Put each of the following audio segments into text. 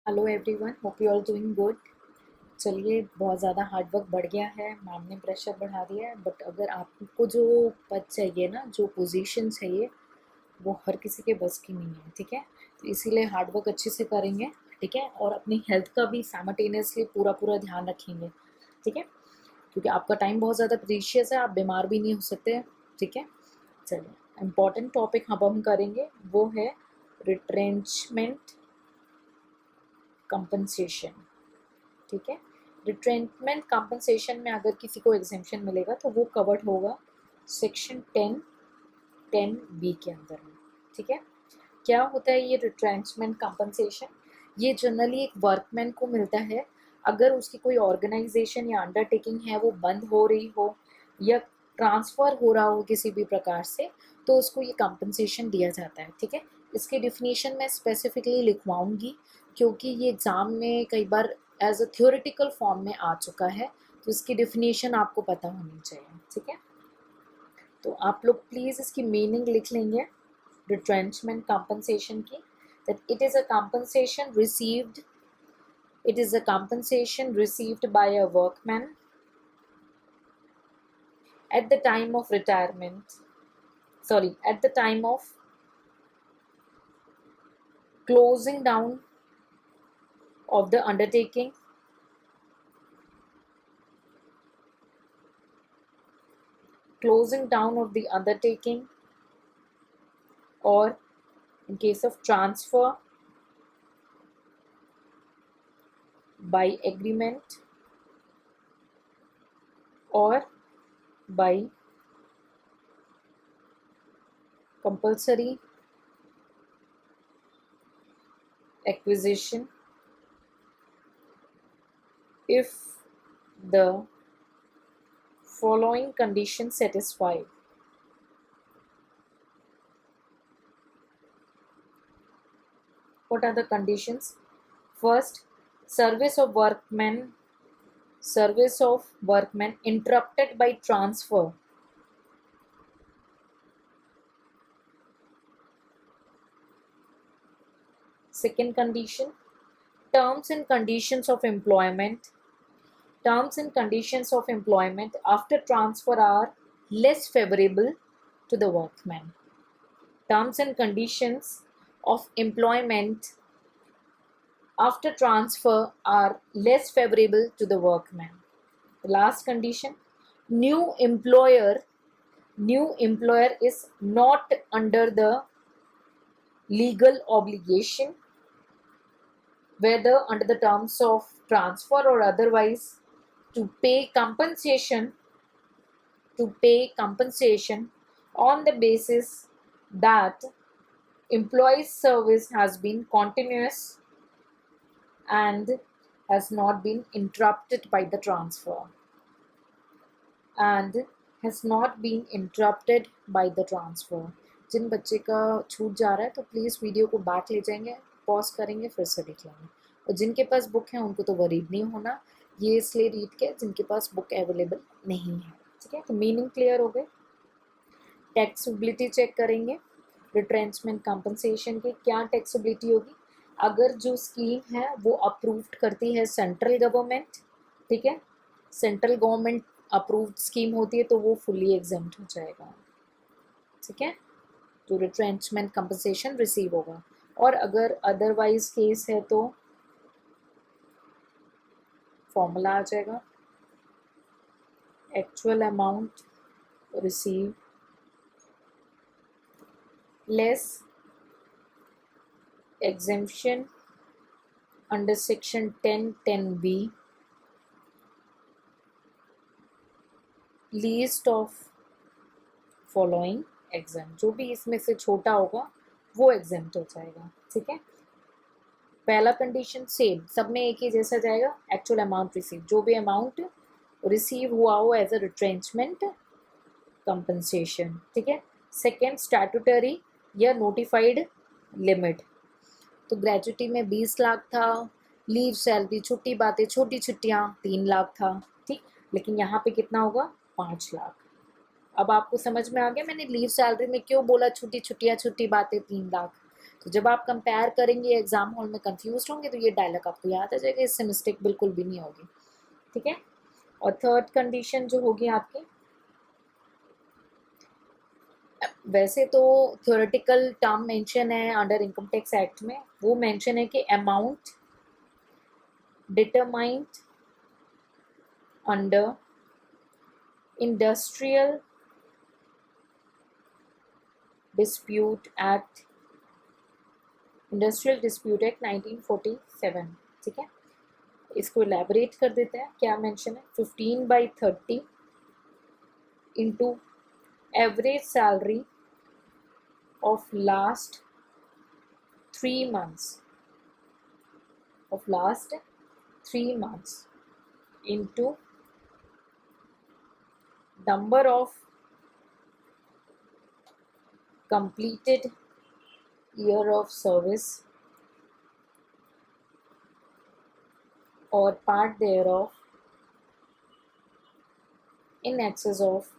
Hello everyone, hope you are doing good. चलिए, बहुत ज़्यादा हार्ड वर्क बढ़ गया है, मैम ने प्रेशर बढ़ा दिया है, बट अगर आपको जो पद चाहिए ना, जो पोजीशन चाहिए, वो हर किसी के बस की नहीं है। ठीक है, तो इसीलिए हार्ड वर्क अच्छे से करेंगे। ठीक है, और अपनी हेल्थ का भी साइमल्टेनियसली पूरा पूरा ध्यान रखेंगे। ठीक है, क्योंकि आपका टाइम बहुत ज़्यादा प्रीशियस है, आप बीमार भी नहीं हो सकते। ठीक है, चलिए, इम्पॉर्टेंट टॉपिक हम करेंगे वो है रिट्रेंचमेंट कंपनसेशन। ठीक है, रिट्रेंचमेंट कंपनसेशन में अगर किसी को एग्जेम्पशन मिलेगा तो वो कवर्ड होगा सेक्शन 10(10)(b) के अंदर में। ठीक है, क्या होता है ये रिट्रेंचमेंट कंपनसेशन? ये जनरली एक वर्कमैन को मिलता है अगर उसकी कोई ऑर्गेनाइजेशन या अंडरटेकिंग है वो बंद हो रही हो या ट्रांसफ़र हो रहा हो किसी भी प्रकार से, तो उसको ये कंपनसेशन दिया जाता है। ठीक है, इसकी डिफिनीशन मैं स्पेसिफिकली लिखवाऊंगी क्योंकि ये एग्ज़ाम में कई बार एज अ थ्योरेटिकल फॉर्म में आ चुका है, तो इसकी डिफिनीशन आपको पता होनी चाहिए। ठीक है, तो आप लोग प्लीज़ इसकी मीनिंग लिख लेंगे retrenchment compensation की, that it is a compensation received by a workman at the time of at the time of closing down of the undertaking, or in case of transfer by agreement or by compulsory acquisition if the following conditions satisfied. What are the conditions? First, service of workmen interrupted by transfer. Second condition, terms and conditions of employment after transfer are less favorable to the workman. Terms and conditions of employment after transfer are less favorable to the workman. The last condition, new employer is not under the legal obligation, whether under the terms of transfer or otherwise, to pay compensation on the basis that employee's service has been continuous and has not been interrupted by the transfer. जिन बच्चे का छूट जा रहा है तो please video को back ले जाएंगे, पॉज करेंगे, फिर से देख लेंगे। और जिनके पास बुक है उनको तो वरीड नहीं होना, ये इसलिए रीड के जिनके पास बुक अवेलेबल नहीं है। ठीक है, तो मीनिंग क्लियर हो गए। टैक्सेबिलिटी चेक करेंगे रिट्रेंचमेंट कंपनसेशन की। क्या टैक्सेबिलिटी होगी? अगर जो स्कीम है वो अप्रूव्ड करती है सेंट्रल गवर्नमेंट, ठीक है, सेंट्रल गवर्नमेंट अप्रूव्ड स्कीम होती है तो वो फुल्ली एग्जेम्प्ट हो जाएगा। ठीक है, तो रिट्रेंचमेंट कंपनसेशन रिसीव होगा। और अगर अदरवाइज केस है तो फॉर्मूला आ जाएगा, actual amount receive less exemption under section 10(10)(b) least of following exempt। जो भी इसमें से छोटा होगा वो एग्जेम्प्ट हो जाएगा। ठीक है, पहला कंडीशन सेम, सब में एक ही जैसा जाएगा, एक्चुअल अमाउंट रिसीव, जो भी अमाउंट रिसीव हुआ हो एज अ रिट्रेंचमेंट कंपनसेशन। ठीक है, सेकेंड स्टैट्यूटरी या नोटिफाइड लिमिट, तो ग्रेजुटी में 20 लाख था, लीव सैलरी छुट्टी बातें छोटी छुट्टियाँ 3 लाख था। ठीक, लेकिन यहाँ पे कितना होगा? 5 लाख। अब आपको समझ में आ गया मैंने लीव सैलरी में क्यों बोला छोटी छुट्टियाँ छुट्टी बातें 3 लाख? तो जब आप कंपेयर करेंगे एग्जाम हॉल में कंफ्यूज होंगे तो ये डायलॉग आपको याद आ जाएगा, इससे मिस्टेक बिल्कुल भी नहीं होगी, ठीक है। और थर्ड कंडीशन जो होगी आपकी, वैसे तो थ्योरेटिकल टर्म मेंशन है अंडर इनकम टैक्स एक्ट में, वो मेंशन है कि amount determined under industrial dispute act, industrial dispute act 1947, ठीक है। इसको इलेबोरेट कर देते हैं, क्या मेंशन है, 15/30 into average salary of last 3 months, of last 3 months into number of completed year of service or part thereof in excess of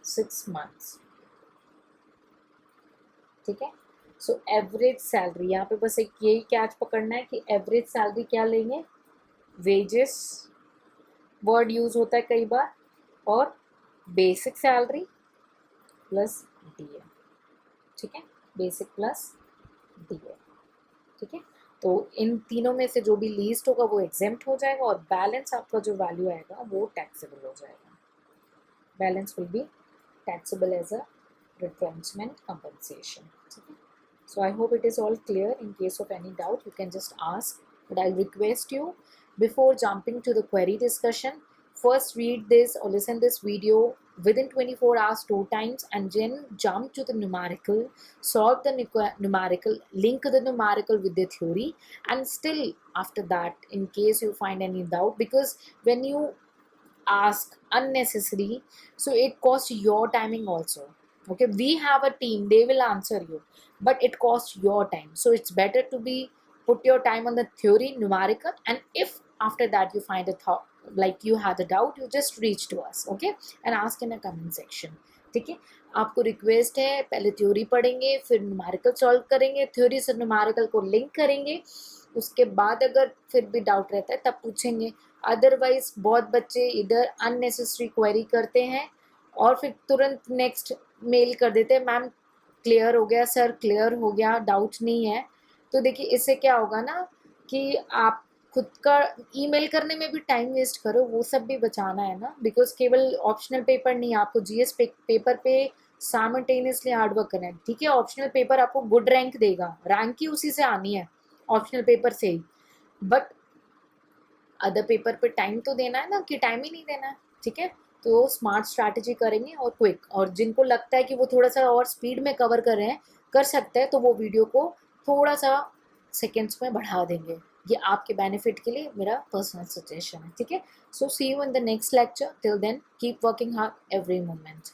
6 months, ठीक है। सो एवरेज सैलरी, यहाँ पे बस एक यही कैच पकड़ना है कि एवरेज सैलरी क्या लेंगे, वेजेस वर्ड यूज होता है कई बार, और बेसिक सैलरी प्लस डीए, ठीक है, बेसिक प्लस डीए, ठीक है। तो इन तीनों में से जो भी लीस्ट होगा वो एग्जेम्प्ट हो जाएगा, और बैलेंस आपका जो वैल्यू आएगा वो टैक्सेबल हो जाएगा, balance will be taxable as a retrenchment compensation, ठीक है। So I hope it is all clear. In case of any doubt you can just ask, but I request you, before jumping to the query discussion, first read this or listen this video within 24 hours 2 times, and then jump to the numerical, solve the numerical, link the numerical with the theory, and still after that, in case you find any doubt, because when you ask unnecessary, so it costs your timing also, okay. We have a team, they will answer you, but it costs your time, so it's better to be put your time on the theory numerical, and if after that you find a thought, like you had a doubt, you just reach to us, okay, and ask in a comment section, ठीक है। आपको request है, पहले theory पढ़ेंगे फिर numerical solve करेंगे, theory से numerical को लिंक करेंगे, उसके बाद अगर फिर भी डाउट रहता है तब पूछेंगे। अदरवाइज बहुत बच्चे इधर अननेसेसरी क्वेरी करते हैं और फिर तुरंत नेक्स्ट मेल कर देते हैं, मैम क्लियर हो गया, सर क्लियर हो गया, डाउट नहीं है। तो देखिए इससे क्या होगा ना कि आप खुद का ईमेल करने में भी टाइम वेस्ट करो, वो सब भी बचाना है ना, बिकॉज केवल ऑप्शनल पेपर नहीं, आपको जीएस पेपर पे साइमल्टेनियसली हार्डवर्क करना है, ठीक है। ऑप्शनल पेपर आपको गुड रैंक देगा, रैंक ही उसी से आनी है ऑप्शनल पेपर से ही, बट अदर पेपर पे टाइम तो देना है ना, कि टाइम ही नहीं देना है, ठीक है। तो स्मार्ट स्ट्रैटेजी करेंगे और क्विक, और जिनको लगता है कि वो थोड़ा सा और स्पीड में कवर कर रहे हैं, कर सकते हैं, तो वो वीडियो को थोड़ा सा सेकेंड्स में बढ़ा देंगे, ये आपके बेनिफिट के लिए मेरा पर्सनल सजेशन है, ठीक है। So see you in the next lecture, till then keep working hard every moment.